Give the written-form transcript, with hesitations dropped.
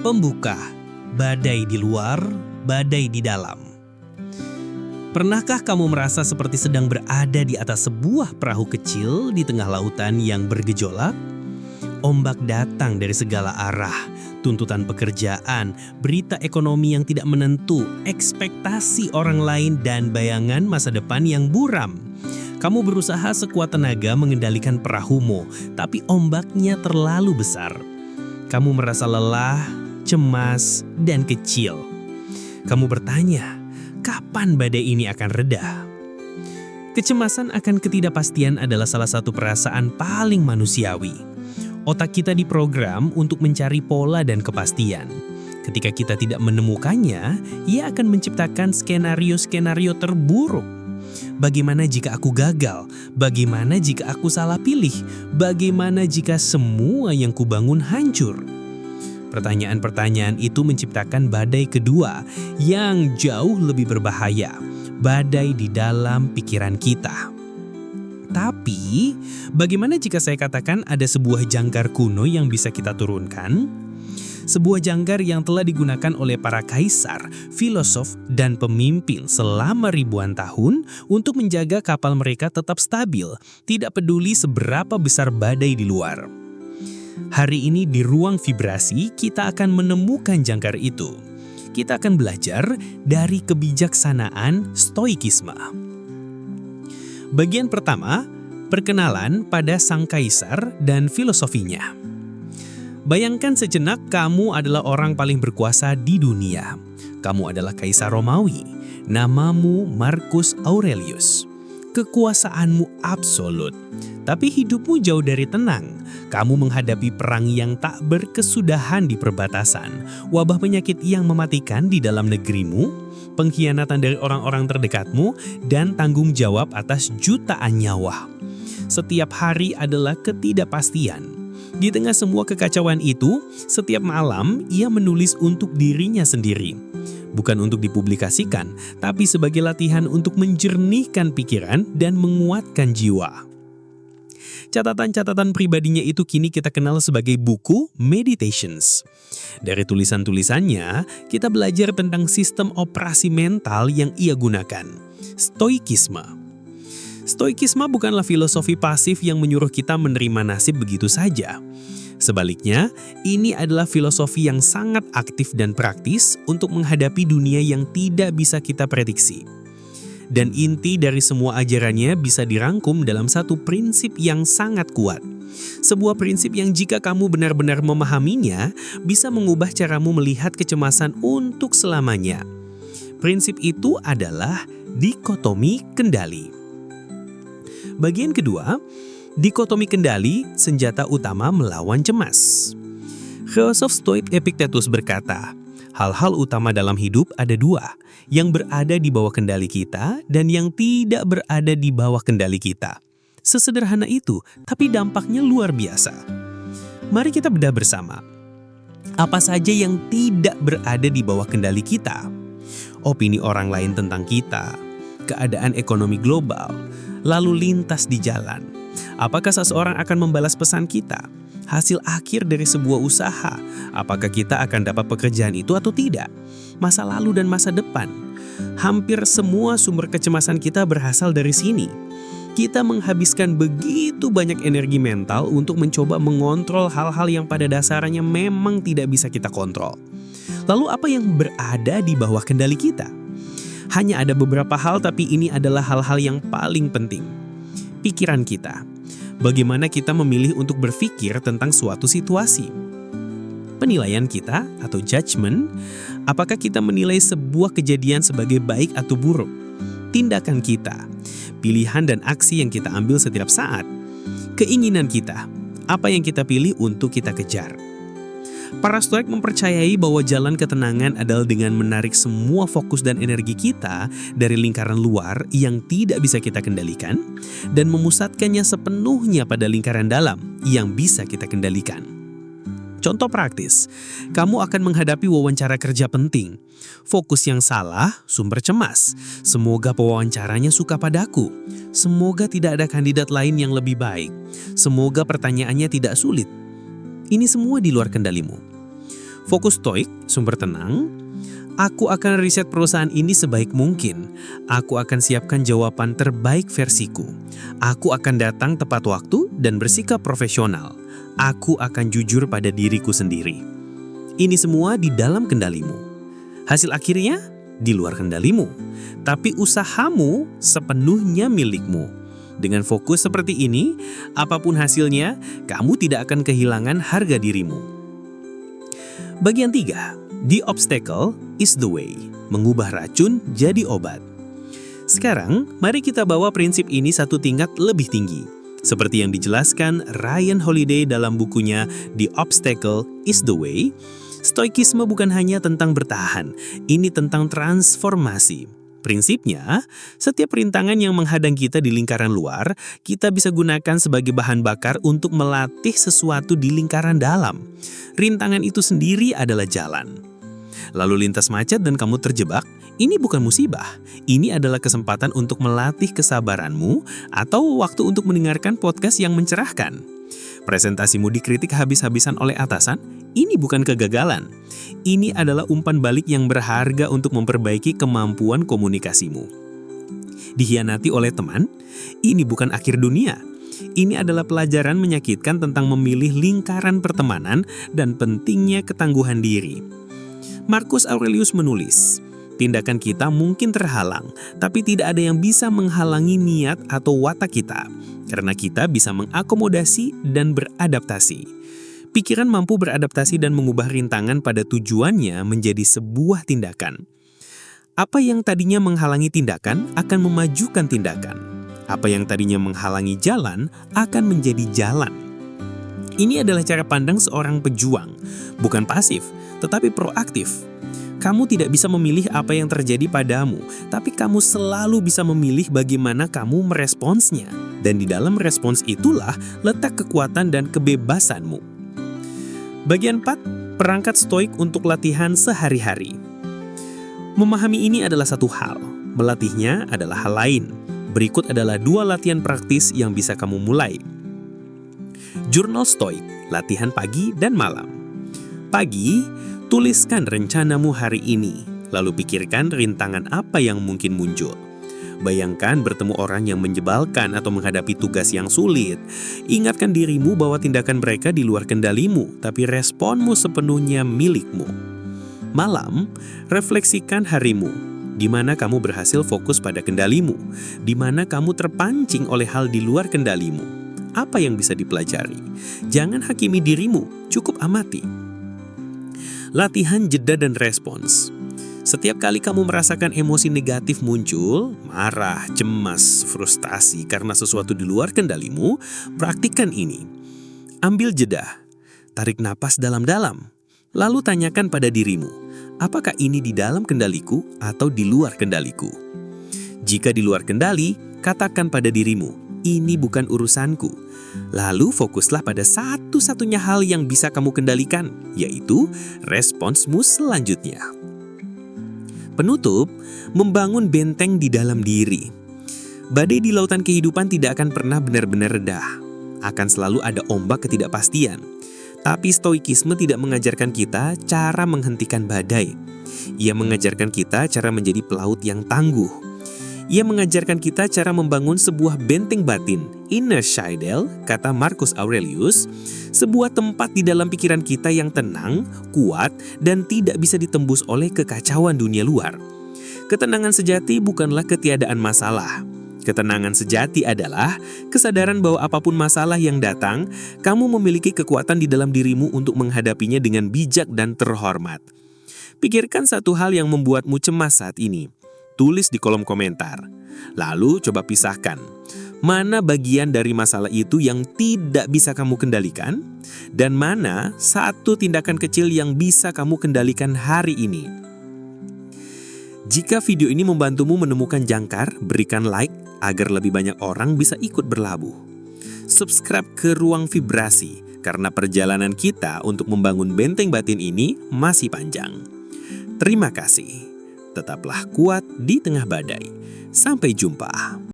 Pembuka, badai di luar, badai di dalam. Pernahkah kamu merasa seperti sedang berada di atas sebuah perahu kecil di tengah lautan yang bergejolak? Ombak datang dari segala arah, tuntutan pekerjaan, berita ekonomi yang tidak menentu, ekspektasi orang lain, dan bayangan masa depan yang buram. Kamu berusaha sekuat tenaga mengendalikan perahumu, tapi ombaknya terlalu besar. Kamu merasa lelah, cemas, dan kecil. Kamu bertanya, kapan badai ini akan reda? Kecemasan akan ketidakpastian adalah salah satu perasaan paling manusiawi. Otak kita diprogram untuk mencari pola dan kepastian. Ketika kita tidak menemukannya, ia akan menciptakan skenario-skenario terburuk. Bagaimana jika aku gagal? Bagaimana jika aku salah pilih? Bagaimana jika semua yang kubangun hancur? Pertanyaan-pertanyaan itu menciptakan badai kedua yang jauh lebih berbahaya, badai di dalam pikiran kita. Tapi, bagaimana jika saya katakan ada sebuah jangkar kuno yang bisa kita turunkan? Sebuah jangkar yang telah digunakan oleh para kaisar, filosof, dan pemimpin selama ribuan tahun untuk menjaga kapal mereka tetap stabil, tidak peduli seberapa besar badai di luar. Hari ini di ruang vibrasi kita akan menemukan jangkar itu. Kita akan belajar dari kebijaksanaan stoikisme. Bagian pertama, perkenalan pada sang kaisar dan filosofinya. Bayangkan sejenak kamu adalah orang paling berkuasa di dunia. Kamu adalah kaisar Romawi. Namamu Marcus Aurelius. Kekuasaanmu absolut. Tapi hidupmu jauh dari tenang. Kamu menghadapi perang yang tak berkesudahan di perbatasan, wabah penyakit yang mematikan di dalam negerimu, pengkhianatan dari orang-orang terdekatmu, dan tanggung jawab atas jutaan nyawa. Setiap hari adalah ketidakpastian. Di tengah semua kekacauan itu, setiap malam ia menulis untuk dirinya sendiri. Bukan untuk dipublikasikan, tapi sebagai latihan untuk menjernihkan pikiran dan menguatkan jiwa. Catatan-catatan pribadinya itu kini kita kenal sebagai buku Meditations. Dari tulisan-tulisannya, kita belajar tentang sistem operasi mental yang ia gunakan, stoikisme. Stoikisme bukanlah filosofi pasif yang menyuruh kita menerima nasib begitu saja. Sebaliknya, ini adalah filosofi yang sangat aktif dan praktis untuk menghadapi dunia yang tidak bisa kita prediksi. Dan inti dari semua ajarannya bisa dirangkum dalam satu prinsip yang sangat kuat. Sebuah prinsip yang jika kamu benar-benar memahaminya, bisa mengubah caramu melihat kecemasan untuk selamanya. Prinsip itu adalah dikotomi kendali. Bagian kedua, dikotomi kendali, senjata utama melawan cemas. Filosof Stoik Epictetus berkata, hal-hal utama dalam hidup ada dua, yang berada di bawah kendali kita dan yang tidak berada di bawah kendali kita. Sesederhana itu, tapi dampaknya luar biasa. Mari kita bedah bersama. Apa saja yang tidak berada di bawah kendali kita? Opini orang lain tentang kita, keadaan ekonomi global, lalu lintas di jalan. Apakah seseorang akan membalas pesan kita? Hasil akhir dari sebuah usaha, apakah kita akan dapat pekerjaan itu atau tidak? Masa lalu dan masa depan. Hampir semua sumber kecemasan kita berasal dari sini. Kita menghabiskan begitu banyak energi mental untuk mencoba mengontrol hal-hal yang pada dasarnya memang tidak bisa kita kontrol. Lalu apa yang berada di bawah kendali kita? Hanya ada beberapa hal, tapi ini adalah hal-hal yang paling penting. Pikiran kita. Bagaimana kita memilih untuk berpikir tentang suatu situasi. Penilaian kita atau judgment, apakah kita menilai sebuah kejadian sebagai baik atau buruk? Tindakan kita, pilihan dan aksi yang kita ambil setiap saat. Keinginan kita, apa yang kita pilih untuk kita kejar. Para Stoik mempercayai bahwa jalan ketenangan adalah dengan menarik semua fokus dan energi kita dari lingkaran luar yang tidak bisa kita kendalikan dan memusatkannya sepenuhnya pada lingkaran dalam yang bisa kita kendalikan. Contoh praktis, kamu akan menghadapi wawancara kerja penting. Fokus yang salah, sumber cemas. Semoga pewawancaranya suka padaku. Semoga tidak ada kandidat lain yang lebih baik. Semoga pertanyaannya tidak sulit. Ini semua di luar kendalimu. Fokus stoik, sumber tenang. Aku akan riset perusahaan ini sebaik mungkin. Aku akan siapkan jawaban terbaik versiku. Aku akan datang tepat waktu dan bersikap profesional. Aku akan jujur pada diriku sendiri. Ini semua di dalam kendalimu. Hasil akhirnya di luar kendalimu. Tapi usahamu sepenuhnya milikmu. Dengan fokus seperti ini, apapun hasilnya, kamu tidak akan kehilangan harga dirimu. Bagian 3. The obstacle is the way. Mengubah racun jadi obat. Sekarang, mari kita bawa prinsip ini satu tingkat lebih tinggi. Seperti yang dijelaskan Ryan Holiday dalam bukunya The Obstacle is the Way, stoikisme bukan hanya tentang bertahan, ini tentang transformasi. Prinsipnya, setiap rintangan yang menghadang kita di lingkaran luar, kita bisa gunakan sebagai bahan bakar untuk melatih sesuatu di lingkaran dalam. Rintangan itu sendiri adalah jalan. Lalu lintas macet dan kamu terjebak, ini bukan musibah. Ini adalah kesempatan untuk melatih kesabaranmu atau waktu untuk mendengarkan podcast yang mencerahkan. Presentasimu dikritik habis-habisan oleh atasan, ini bukan kegagalan. Ini adalah umpan balik yang berharga untuk memperbaiki kemampuan komunikasimu. Dikhianati oleh teman, ini bukan akhir dunia. Ini adalah pelajaran menyakitkan tentang memilih lingkaran pertemanan dan pentingnya ketangguhan diri. Marcus Aurelius menulis, tindakan kita mungkin terhalang, tapi tidak ada yang bisa menghalangi niat atau watak kita, karena kita bisa mengakomodasi dan beradaptasi. Pikiran mampu beradaptasi dan mengubah rintangan pada tujuannya menjadi sebuah tindakan. Apa yang tadinya menghalangi tindakan akan memajukan tindakan. Apa yang tadinya menghalangi jalan akan menjadi jalan. Ini adalah cara pandang seorang pejuang, bukan pasif, tetapi proaktif. Kamu tidak bisa memilih apa yang terjadi padamu, tapi kamu selalu bisa memilih bagaimana kamu meresponsnya. Dan di dalam respons itulah letak kekuatan dan kebebasanmu. Bagian 4, perangkat stoik untuk latihan sehari-hari. Memahami ini adalah satu hal, melatihnya adalah hal lain. Berikut adalah 2 latihan praktis yang bisa kamu mulai. Jurnal stoik, latihan pagi dan malam. Pagi, tuliskan rencanamu hari ini, lalu pikirkan rintangan apa yang mungkin muncul. Bayangkan bertemu orang yang menyebalkan atau menghadapi tugas yang sulit. Ingatkan dirimu bahwa tindakan mereka di luar kendalimu, tapi responmu sepenuhnya milikmu. Malam, refleksikan harimu, di mana kamu berhasil fokus pada kendalimu, di mana kamu terpancing oleh hal di luar kendalimu. Apa yang bisa dipelajari? Jangan hakimi dirimu, cukup amati. Latihan jeda dan respons. Setiap kali kamu merasakan emosi negatif muncul, marah, cemas, frustasi karena sesuatu di luar kendalimu, praktikkan ini. Ambil jeda, tarik napas dalam-dalam, lalu tanyakan pada dirimu, apakah ini di dalam kendaliku atau di luar kendaliku? Jika di luar kendali, katakan pada dirimu, ini bukan urusanku. Lalu fokuslah pada satu-satunya hal yang bisa kamu kendalikan, yaitu responsmu selanjutnya. Penutup, membangun benteng di dalam diri. Badai di lautan kehidupan tidak akan pernah benar-benar reda. Akan selalu ada ombak ketidakpastian. Tapi stoikisme tidak mengajarkan kita cara menghentikan badai. Ia mengajarkan kita cara menjadi pelaut yang tangguh. Ia mengajarkan kita cara membangun sebuah benteng batin, inner citadel, kata Marcus Aurelius, sebuah tempat di dalam pikiran kita yang tenang, kuat, dan tidak bisa ditembus oleh kekacauan dunia luar. Ketenangan sejati bukanlah ketiadaan masalah. Ketenangan sejati adalah kesadaran bahwa apapun masalah yang datang, kamu memiliki kekuatan di dalam dirimu untuk menghadapinya dengan bijak dan terhormat. Pikirkan satu hal yang membuatmu cemas saat ini. Tulis di kolom komentar. Lalu coba pisahkan, mana bagian dari masalah itu yang tidak bisa kamu kendalikan, dan mana satu tindakan kecil yang bisa kamu kendalikan hari ini. Jika video ini membantumu menemukan jangkar, berikan like agar lebih banyak orang bisa ikut berlabuh. Subscribe ke Ruang Vibrasi, karena perjalanan kita untuk membangun benteng batin ini masih panjang. Terima kasih. Tetaplah kuat di tengah badai. Sampai jumpa.